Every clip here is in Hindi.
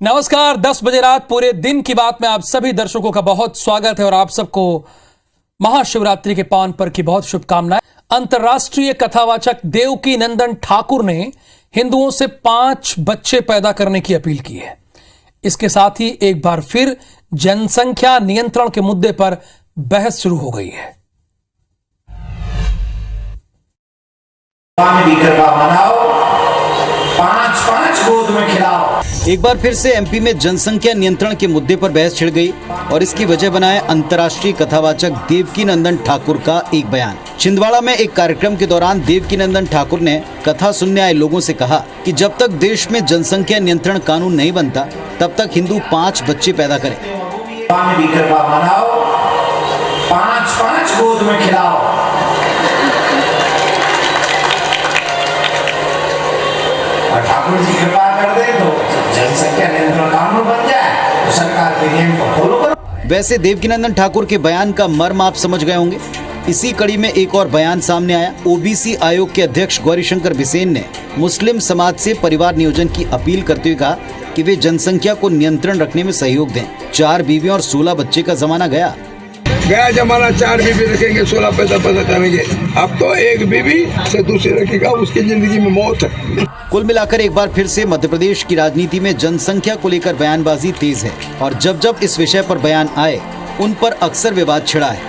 नमस्कार, 10 बजे रात पूरे दिन की बात में आप सभी दर्शकों का बहुत स्वागत है और आप सबको महाशिवरात्रि के पावन पर्व की बहुत शुभकामनाएं। अंतर्राष्ट्रीय कथावाचक देवकी नंदन ठाकुर ने हिंदुओं से 5 बच्चे पैदा करने की अपील की है। इसके साथ ही एक बार फिर जनसंख्या नियंत्रण के मुद्दे पर बहस शुरू हो गई है। गोद में खिलाओ। एक बार फिर से एमपी में जनसंख्या नियंत्रण के मुद्दे पर बहस छिड़ गई और इसकी वजह बनाए अंतर्राष्ट्रीय कथावाचक देवकी नंदन ठाकुर का एक बयान। छिंदवाड़ा में एक कार्यक्रम के दौरान देवकी नंदन ठाकुर ने कथा सुनने आए लोगों से कहा कि जब तक देश में जनसंख्या नियंत्रण कानून नहीं बनता तब तक हिंदू 5 बच्चे पैदा करें। मनाओ, 5 गोद में खिलाओ। ठाकुर जी कृपा कर दे तो जनसंख्या नियंत्रण कानून बन जाए तो सरकार के नियम को फॉलो करो। वैसे देवकीनंदन ठाकुर के बयान का मर्म आप समझ गए होंगे। इसी कड़ी में एक और बयान सामने आया। ओबीसी आयोग के अध्यक्ष गौरीशंकर बिसेन ने मुस्लिम समाज से परिवार नियोजन की अपील करते हुए कहा कि वे जनसंख्या को नियंत्रण रखने में सहयोग दें। 4 बीवियों और 16 बच्चे का जमाना गया जमाना 4 बीबी रखेंगे 16 पैदा करेंगे। अब तो एक बीबी से दूसरी रखेगा, उसकी जिंदगी में मौत है। कुल मिलाकर एक बार फिर से मध्य प्रदेश की राजनीति में जनसंख्या को लेकर बयानबाजी तेज है और जब जब इस विषय पर बयान आए उन पर अक्सर विवाद छिड़ा है।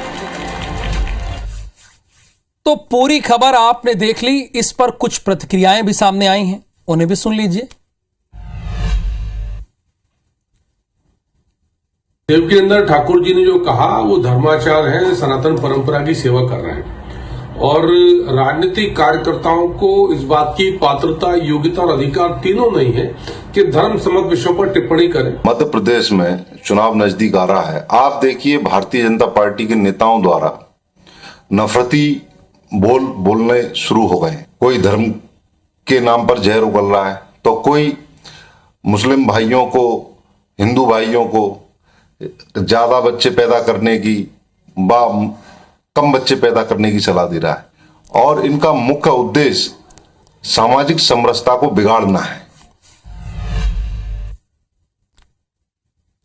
तो पूरी खबर आपने देख ली। इस पर कुछ प्रतिक्रियाएं भी सामने आई हैं, उन्हें भी सुन लीजिए। देवकीनंदन ठाकुर जी ने जो कहा वो धर्माचार है, सनातन परंपरा की सेवा कर रहे हैं और राजनीतिक कार्यकर्ताओं को इस बात की पात्रता, योग्यता और अधिकार तीनों नहीं है कि धर्म संबंध विषयों पर टिप्पणी करें। मध्य प्रदेश में चुनाव नजदीक आ रहा है। आप देखिए भारतीय जनता पार्टी के नेताओं द्वारा नफरती बोलने शुरू हो गए। कोई धर्म के नाम पर जहर उगल रहा है तो कोई मुस्लिम भाइयों को, हिंदू भाइयों को ज्यादा बच्चे पैदा करने की कम बच्चे पैदा करने की सलाह दे रहा है और इनका मुख्य उद्देश्य सामाजिक समरसता को बिगाड़ना है।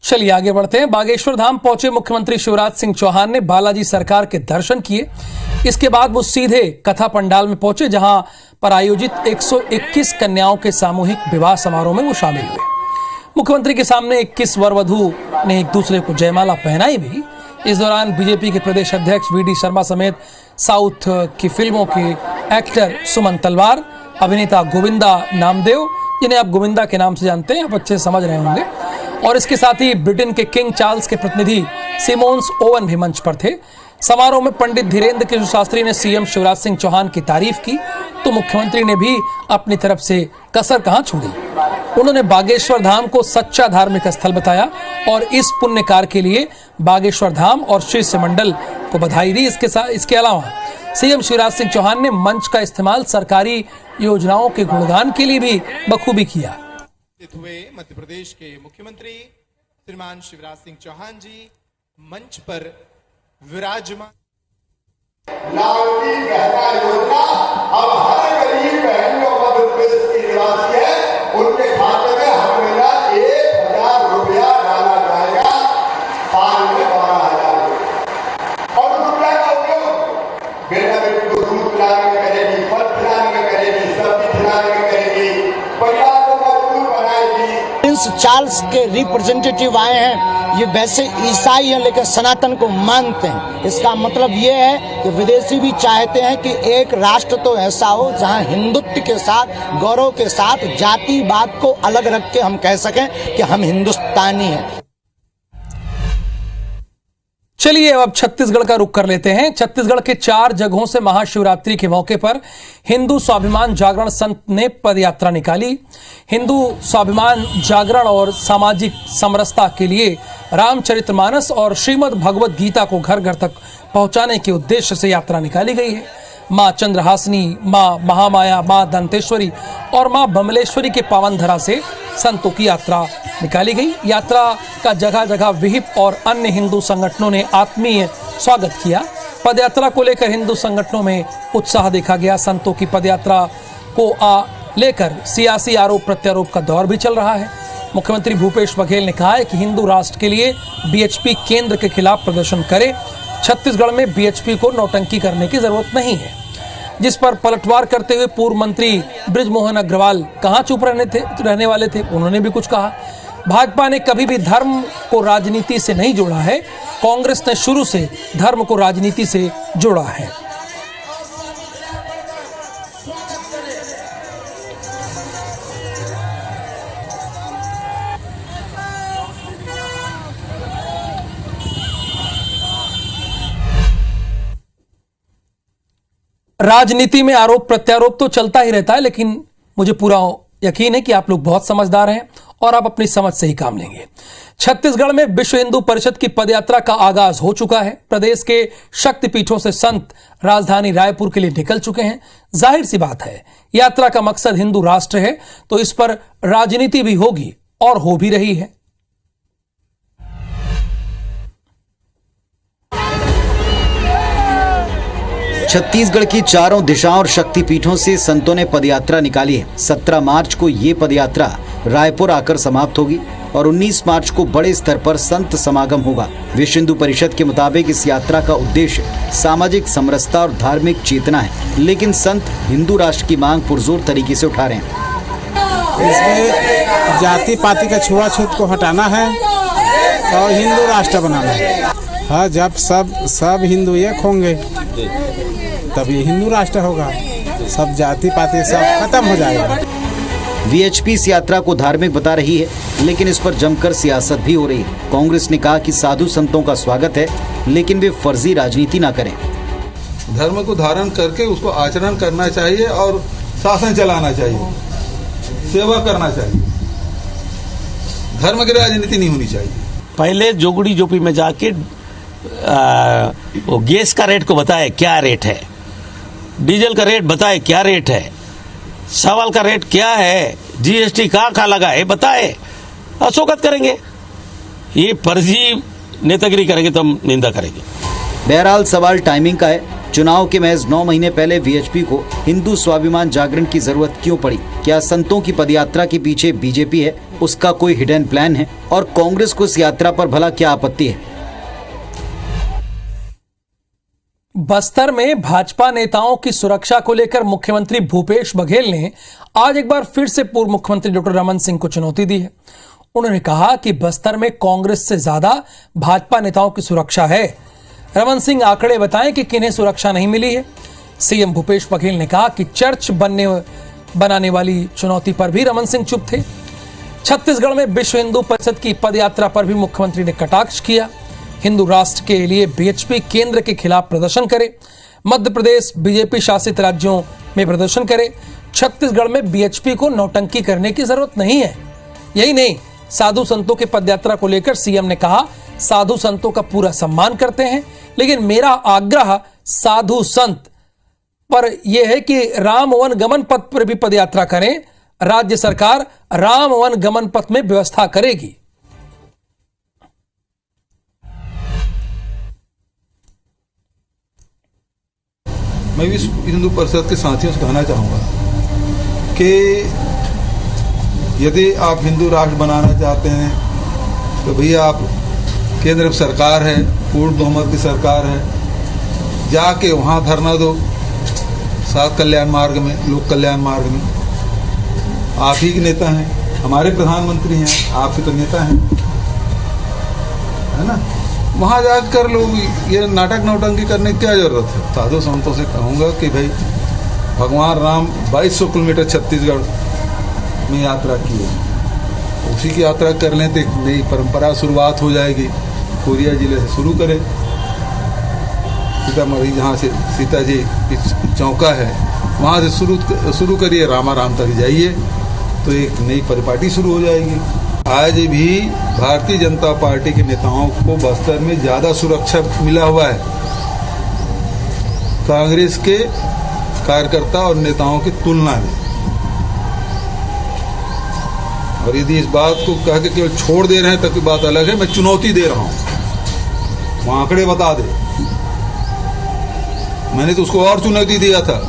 चलिए आगे बढ़ते हैं। बागेश्वर धाम पहुंचे मुख्यमंत्री शिवराज सिंह चौहान ने बालाजी सरकार के दर्शन किए। इसके बाद वो सीधे कथा पंडाल में पहुंचे जहां पर आयोजित 121 कन्याओं के सामूहिक विवाह समारोह में वो शामिल हुए। मुख्यमंत्री के सामने 21 वर वधू ने एक दूसरे को जयमाला पहनाई भी। इस दौरान बीजेपी के प्रदेश अध्यक्ष वीडी शर्मा समेत साउथ की फिल्मों के एक्टर सुमन तलवार, अभिनेता गोविंदा नामदेव, जिन्हें आप गोविंदा के नाम से जानते हैं, आप अच्छे समझ रहे होंगे, और इसके साथ ही ब्रिटेन के किंग चार्ल्स के प्रतिनिधि सिमोन्स ओवन भी मंच पर थे। समारोह में पंडित धीरेन्द्र किशोर शास्त्री ने सीएम शिवराज सिंह चौहान की तारीफ की तो मुख्यमंत्री ने भी अपनी तरफ से कसर कहां छोड़ी। उन्होंने बागेश्वर धाम को सच्चा धार्मिक स्थल बताया और इस पुण्य कार्य के लिए बागेश्वर धाम और शिष्य मंडल को बधाई दी। इसके अलावा सीएम शिवराज सिंह चौहान ने मंच का इस्तेमाल सरकारी योजनाओं के गुणगान के लिए भी बखूबी किया। हुए मध्य प्रदेश के मुख्यमंत्री श्रीमान शिवराज सिंह चौहान जी मंच पर विराजमान। लाडली बहना योजना अब हर गरीब बहन जो मध्य प्रदेश की निवासी है उनके खाते में हर महीना 1000 रुपया डाला जाएगा। साल में 12,000 और रुपया का उपयोग बेटा बेटी को दूध पिलाने में करेगी, फल खिलाने में करेगी, सब्जी खिलाने में करेगी, परिवार को मजबूत बनाएगी। प्रिंस चार्ल्स के रिप्रेजेंटेटिव आए हैं। ये वैसे ईसाई हैं लेकिन सनातन को मानते हैं। इसका मतलब ये है कि विदेशी भी चाहते हैं कि एक राष्ट्र तो ऐसा हो जहां हिंदुत्व के साथ, गौरव के साथ जातिवाद को अलग रख के हम कह सकें कि हम हिंदुस्तानी हैं। चलिए अब छत्तीसगढ़ का रुख कर लेते हैं। छत्तीसगढ़ के 4 जगहों से महाशिवरात्रि के मौके पर हिंदू स्वाभिमान जागरण संत ने पदयात्रा निकाली। हिंदू स्वाभिमान जागरण और सामाजिक समरसता के लिए रामचरितमानस और श्रीमद् भगवद गीता को घर घर तक पहुंचाने के उद्देश्य से यात्रा निकाली गई है। मां चंद्रहासिनी, मां महामाया, मां दंतेश्वरी और मां बमलेश्वरी के पावन धरा से संतों की यात्रा निकाली गई। यात्रा का जगह जगह विहिप और अन्य हिंदू संगठनों ने आत्मीय स्वागत किया। पदयात्रा को लेकर हिंदू संगठनों में उत्साह देखा गया। संतों की पदयात्रा को लेकर सियासी आरोप प्रत्यारोप का दौर भी चल रहा है। मुख्यमंत्री भूपेश बघेल ने कहा है कि हिंदू राष्ट्र के लिए बीएचपी केंद्र के खिलाफ प्रदर्शन करे। छत्तीसगढ़ में बीएचपी को नौटंकी करने की जरूरत नहीं है, जिस पर पलटवार करते हुए पूर्व मंत्री बृजमोहन अग्रवाल कहां चुप रहने वाले थे, उन्होंने भी कुछ कहा। भाजपा ने कभी भी धर्म को राजनीति से नहीं जोड़ा है, कांग्रेस ने शुरू से धर्म को राजनीति से जोड़ा है। राजनीति में आरोप प्रत्यारोप तो चलता ही रहता है, लेकिन मुझे पूरा यकीन है कि आप लोग बहुत समझदार हैं और आप अपनी समझ से ही काम लेंगे। छत्तीसगढ़ में विश्व हिंदू परिषद की पदयात्रा का आगाज हो चुका है। प्रदेश के शक्तिपीठों से संत राजधानी रायपुर के लिए निकल चुके हैं। जाहिर सी बात है, यात्रा का मकसद हिंदू राष्ट्र है, तो इस पर राजनीति भी होगी और हो भी रही है। छत्तीसगढ़ की चारों दिशाओं और शक्तिपीठों से संतों ने पदयात्रा निकाली है। 17 मार्च को ये पदयात्रा रायपुर आकर समाप्त होगी और 19 मार्च को बड़े स्तर पर संत समागम होगा। विश्व हिंदू परिषद के मुताबिक इस यात्रा का उद्देश्य सामाजिक समरसता और धार्मिक चेतना है, लेकिन संत हिंदू राष्ट्र की मांग पुरजोर तरीके से उठा रहे हैं। इसमें जाति पाति का छुआछूत को हटाना है और हिंदू राष्ट्र बनाना है। हाँ, जब सब हिंदू एक होंगे तभी हिंदू राष्ट्र होगा। सब जाति पाति सब खत्म हो जाएगा। वीएचपी इस यात्रा को धार्मिक बता रही है, लेकिन इस पर जमकर सियासत भी हो रही है। कांग्रेस ने कहा कि साधु संतों का स्वागत है, लेकिन वे फर्जी राजनीति ना करें। धर्म को धारण करके उसको आचरण करना चाहिए और शासन चलाना चाहिए, सेवा करना चाहिए। धर्म की राजनीति नहीं होनी चाहिए। पहले जोगड़ी जोपी में जाके वो गैस का रेट को बताए क्या रेट है, डीजल का रेट बताए क्या रेट है, चावल का रेट क्या है, जीएसटी कहाँ लगा है बताए, स्वागत करेंगे। ये फर्जी नेतागिरी करेंगे तो हम निंदा करेंगे। बहरहाल सवाल टाइमिंग का है। चुनाव के महज 9 महीने पहले वीएचपी को हिंदू स्वाभिमान जागरण की जरूरत क्यों पड़ी? क्या संतों की पदयात्रा के पीछे बीजेपी है, उसका कोई हिडन प्लान है? और कांग्रेस को इस यात्रा पर भला क्या आपत्ति है? बस्तर में भाजपा नेताओं की सुरक्षा को लेकर मुख्यमंत्री भूपेश बघेल ने आज एक बार फिर से पूर्व मुख्यमंत्री डॉक्टर रमन सिंह को चुनौती दी है। उन्होंने कहा कि बस्तर में कांग्रेस से ज्यादा भाजपा नेताओं की सुरक्षा है। रमन सिंह आंकड़े बताएं कि किन्हें सुरक्षा नहीं मिली है। सीएम भूपेश बघेल ने कहा कि चर्च बनाने वाली चुनौती पर भी रमन सिंह चुप थे। छत्तीसगढ़ में विश्व हिंदू परिषद की पदयात्रा पर भी मुख्यमंत्री ने कटाक्ष किया। हिंदू राष्ट्र के लिए बीएचपी केंद्र के खिलाफ प्रदर्शन करे, मध्य प्रदेश बीजेपी शासित राज्यों में प्रदर्शन करे। छत्तीसगढ़ में बीएचपी को नौटंकी करने की जरूरत नहीं है। यही नहीं, साधु संतों के पदयात्रा को लेकर सीएम ने कहा, साधु संतों का पूरा सम्मान करते हैं, लेकिन मेरा आग्रह साधु संत पर यह है कि राम वन गमन पथ पर भी पदयात्रा करें। राज्य सरकार राम वन गमन पथ में व्यवस्था करेगी। मैं भी हिंदू परिषद के साथियों से कहना चाहूँगा कि यदि आप हिंदू राष्ट्र बनाना चाहते हैं तो भैया आप केंद्र सरकार है, पूर्ण बहुमत की सरकार है, जाके वहाँ धरना दो। सात कल्याण मार्ग में, लोक कल्याण मार्ग में आप ही के नेता हैं, हमारे प्रधानमंत्री हैं, आपके तो नेता हैं, है ना। वहाँ जाकर कर लो। ये नाटक नौटंकी करने की क्या जरूरत है? साधु संतों से कहूँगा कि भाई भगवान राम 2200 किलोमीटर छत्तीसगढ़ में यात्रा की है, उसी की यात्रा कर लें तो एक नई परंपरा शुरुआत हो जाएगी। कोरिया जिले से शुरू करें, सीतामढ़ी जहाँ से सीता जी की चौका है वहाँ से शुरू करिए, रामाराम तक जाइए तो एक नई परिपाटी शुरू हो जाएगी। आज भी भारतीय जनता पार्टी के नेताओं को बस्तर में ज़्यादा सुरक्षा मिला हुआ है कांग्रेस के कार्यकर्ता और नेताओं की तुलना में। और यदि इस बात को कह के केवल छोड़ दे रहे हैं तब की बात अलग है। मैं चुनौती दे रहा हूँ, वो आंकड़े बता दे। मैंने तो उसको और चुनौती दिया था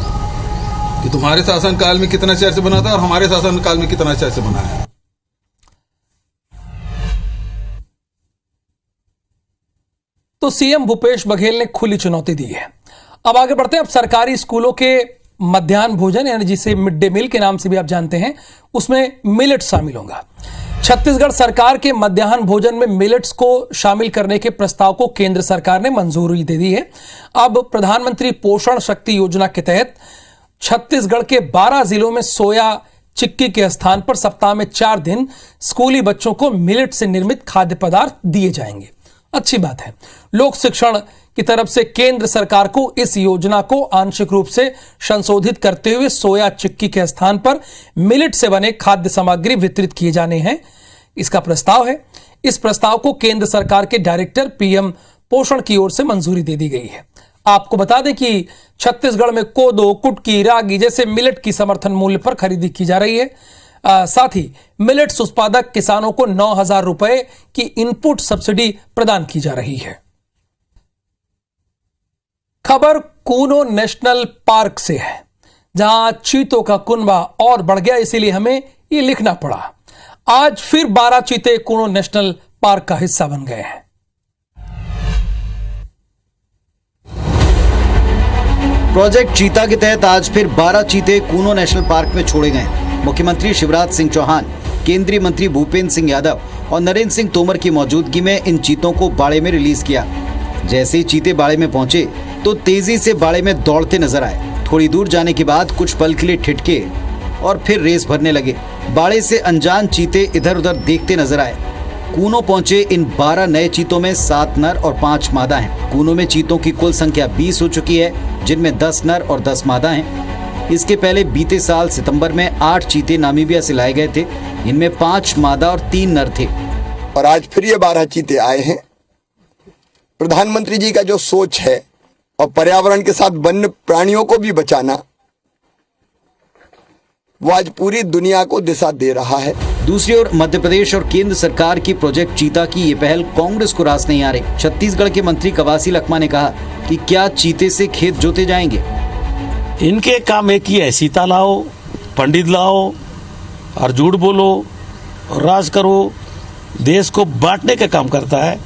कि तुम्हारे शासनकाल में कितना चर्च बना था और हमारे शासनकाल में कितना चर्च बना है। तो सीएम भूपेश बघेल ने खुली चुनौती दी है। अब आगे बढ़ते हैं। अब सरकारी स्कूलों के मध्याह्न भोजन यानी जिसे मिड डे मील के नाम से भी आप जानते हैं, उसमें मिलेट शामिल होगा। छत्तीसगढ़ सरकार के मध्याह्न भोजन में मिलेट्स को शामिल करने के प्रस्ताव को केंद्र सरकार ने मंजूरी दे दी है। अब प्रधानमंत्री पोषण शक्ति योजना के तहत छत्तीसगढ़ के 12 जिलों में सोया चिक्की के स्थान पर सप्ताह में 4 दिन स्कूली बच्चों को मिलेट से निर्मित खाद्य पदार्थ दिए जाएंगे। अच्छी बात है। लोक शिक्षण की तरफ से केंद्र सरकार को इस योजना को आंशिक रूप से संशोधित करते हुए सोया चिक्की के स्थान पर मिलेट से बने खाद्य सामग्री वितरित किए जाने हैं, इसका प्रस्ताव है। इस प्रस्ताव को केंद्र सरकार के डायरेक्टर पीएम पोषण की ओर से मंजूरी दे दी गई है। आपको बता दें कि छत्तीसगढ़ में कोदो, कुटकी, रागी जैसे मिलेट की समर्थन मूल्य पर खरीदी की जा रही है। साथ ही मिलेट्स उत्पादक किसानों को 9,000 रुपए की इनपुट सब्सिडी प्रदान की जा रही है। खबर कूनो नेशनल पार्क से है, जहां चीतों का कुनबा और बढ़ गया, इसीलिए हमें ये लिखना पड़ा। आज फिर 12 चीते कूनो नेशनल पार्क का हिस्सा बन गए हैं। प्रोजेक्ट चीता के तहत आज फिर 12 चीते कूनो नेशनल पार्क में छोड़े गए। मुख्यमंत्री शिवराज सिंह चौहान, केंद्रीय मंत्री भूपेंद्र सिंह यादव और नरेंद्र सिंह तोमर की मौजूदगी में इन चीतों को बाड़े में रिलीज किया। जैसे ही चीते बाड़े में पहुंचे तो तेजी से बाड़े में दौड़ते नजर आए। थोड़ी दूर जाने के बाद कुछ पल के लिए ठिठके और फिर रेस भरने लगे। बाड़े से अनजान चीते इधर उधर देखते नजर आए। कूनो पहुंचे इन 12 नए चीतों में 7 नर और 5 मादा हैं। कूनो में चीतों की कुल संख्या 20 हो चुकी है, जिनमें 10 नर और 10 मादा हैं। इसके पहले बीते साल सितंबर में 8 चीते नामीबिया से लाए गए थे। इनमें 5 मादा और 3 नर थे। और आज फिर ये 12 चीते आए हैं। प्रधानमंत्री जी का जो सोच है और पर्यावरण के साथ वन्य प्राणियों को भी बचाना, वो आज पूरी दुनिया को दिशा दे रहा है। दूसरी ओर मध्य प्रदेश और केंद्र सरकार की प्रोजेक्ट चीता की ये पहल कांग्रेस को रास नहीं आ रही। छत्तीसगढ़ के मंत्री कवासी लखमा ने कहा कि क्या चीते से खेत जोते जाएंगे। इनके काम एक ही है, सीता लाओ, पंडित लाओ और झूठ बोलो और राज करो, देश को बांटने का काम करता है।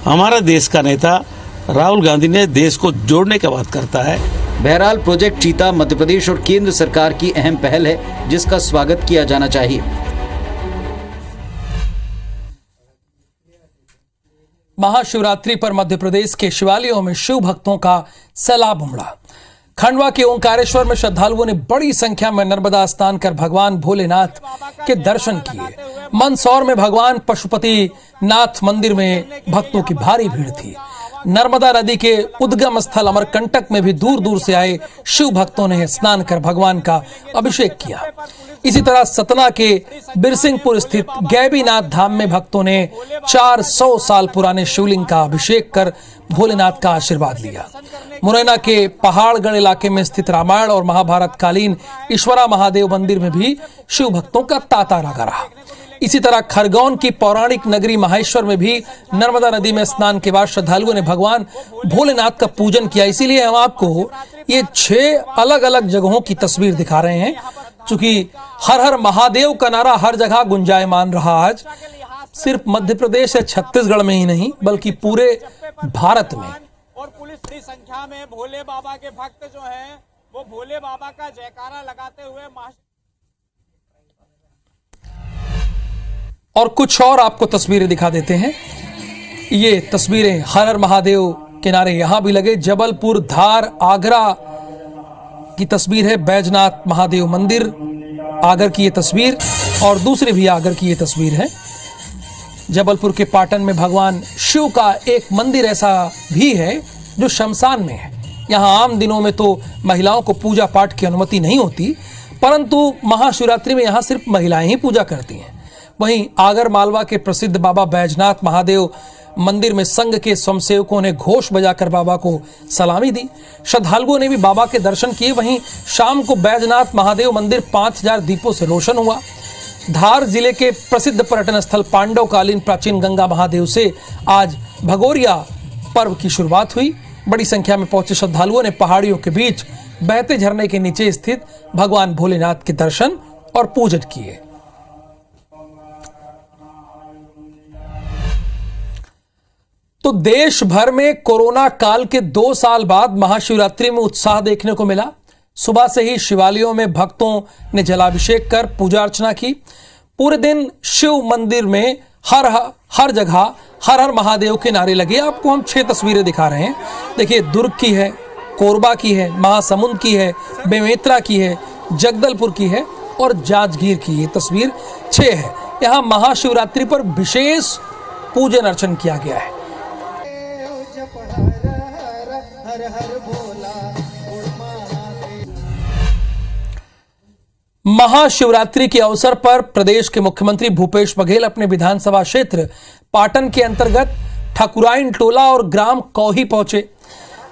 हमारे देश का नेता राहुल गांधी ने देश को जोड़ने की बात करता है। बहरहाल प्रोजेक्ट चीता मध्य प्रदेश और केंद्र सरकार की अहम पहल है, जिसका स्वागत किया जाना चाहिए। महाशिवरात्रि पर मध्य प्रदेश के शिवालयों में शिव भक्तों का सैलाब उमड़ा। खंडवा के ओंकारेश्वर में श्रद्धालुओं ने बड़ी संख्या में नर्मदा स्नान कर भगवान भोलेनाथ के दर्शन किए। मंदसौर में भगवान पशुपति नाथ मंदिर में भक्तों की भारी भीड़ थी। नर्मदा नदी के उद्गम स्थल अमरकंटक में भी दूर दूर से आए शिव भक्तों ने स्नान कर भगवान का अभिषेक किया। इसी तरह सतना के बिरसिंहपुर स्थित गैबीनाथ धाम में भक्तों ने 400 साल पुराने शिवलिंग का अभिषेक कर भोलेनाथ का आशीर्वाद लिया। मुरैना के पहाड़गढ़ इलाके में स्थित रामायण और महाभारत कालीन ईश्वरा महादेव मंदिर में भी शिव भक्तों का तांता लगा रहा। इसी तरह खरगोन की पौराणिक नगरी माहेश्वर में भी नर्मदा नदी में स्नान के बाद श्रद्धालुओं ने भगवान भोलेनाथ का पूजन किया। इसीलिए हम आपको ये 6 अलग अलग जगहों की तस्वीर दिखा रहे हैं, चूंकि हर हर महादेव का नारा हर जगह गुंजायमान रहा। आज सिर्फ मध्य प्रदेश या छत्तीसगढ़ में ही नहीं बल्कि पूरे भारत में। और पुलिस की संख्या में भोले बाबा के भक्त जो हैं वो भोले बाबा का जयकारा लगाते हुए और कुछ और आपको तस्वीरें दिखा देते हैं। ये तस्वीरें हर हर महादेव किनारे यहां भी लगे। जबलपुर, धार, आगरा की तस्वीर है। बैजनाथ महादेव मंदिर आगर की ये तस्वीर और दूसरी भी आगर की ये तस्वीर है। जबलपुर के पाटन में भगवान शिव का एक मंदिर ऐसा भी है जो शमशान में है। यहाँ आम दिनों में तो महिलाओं को पूजा पाठ की अनुमति नहीं होती, परंतु महाशिवरात्रि में यहाँ सिर्फ महिलाएं ही पूजा करती हैं। वहीं आगर मालवा के प्रसिद्ध बाबा बैजनाथ महादेव मंदिर में संघ के स्वयंसेवकों ने घोष बजाकर बाबा को सलामी दी। श्रद्धालुओं ने भी बाबा के दर्शन किए। वहीं शाम को बैजनाथ महादेव मंदिर 5000 दीपों से रोशन हुआ। धार जिले के प्रसिद्ध पर्यटन स्थल पांडवकालीन प्राचीन गंगा महादेव से आज भगोरिया पर्व की शुरुआत हुई। बड़ी संख्या में पहुंचे श्रद्धालुओं ने पहाड़ियों के बीच बहते झरने के नीचे स्थित भगवान भोलेनाथ के दर्शन और पूजन किए। तो देश भर में कोरोना काल के 2 साल बाद महाशिवरात्रि में उत्साह देखने को मिला। सुबह से ही शिवालयों में भक्तों ने जलाभिषेक कर पूजा अर्चना की। पूरे दिन शिव मंदिर में हर जगह हर हर महादेव के नारे लगे। आपको हम 6 तस्वीरें दिखा रहे हैं। देखिए, दुर्ग की है, कोरबा की है, महासमुंद की है, बेमेतरा की है, जगदलपुर की है और जांजगीर की। ये तस्वीर 6 है। यहाँ महाशिवरात्रि पर विशेष पूजन अर्चन किया गया है। महाशिवरात्रि के अवसर पर प्रदेश के मुख्यमंत्री भूपेश बघेल अपने विधानसभा क्षेत्र पाटन के अंतर्गत ठाकुराइन टोला और ग्राम कौही पहुंचे,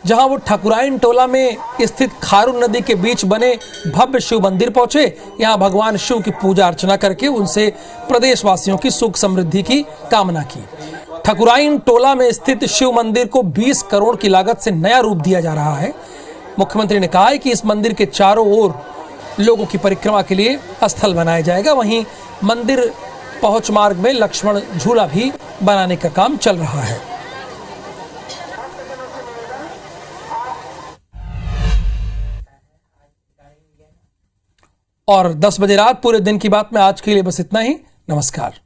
जहां वो ठाकुराइन टोला में स्थित खारून नदी के बीच बने भव्य शिव मंदिर पहुंचे। यहां भगवान शिव की पूजा अर्चना करके उनसे प्रदेशवासियों की सुख समृद्धि की कामना की। ठाकुराइन टोला में स्थित शिव मंदिर को 20 करोड़ की लागत से नया रूप दिया जा रहा है। मुख्यमंत्री ने कहा है कि इस मंदिर के चारों ओर लोगों की परिक्रमा के लिए स्थल बनाया जाएगा। वहीं मंदिर पहुंच मार्ग में लक्ष्मण झूला भी बनाने का काम चल रहा है। और 10 बजे रात पूरे दिन की बात में आज के लिए बस इतना ही। नमस्कार।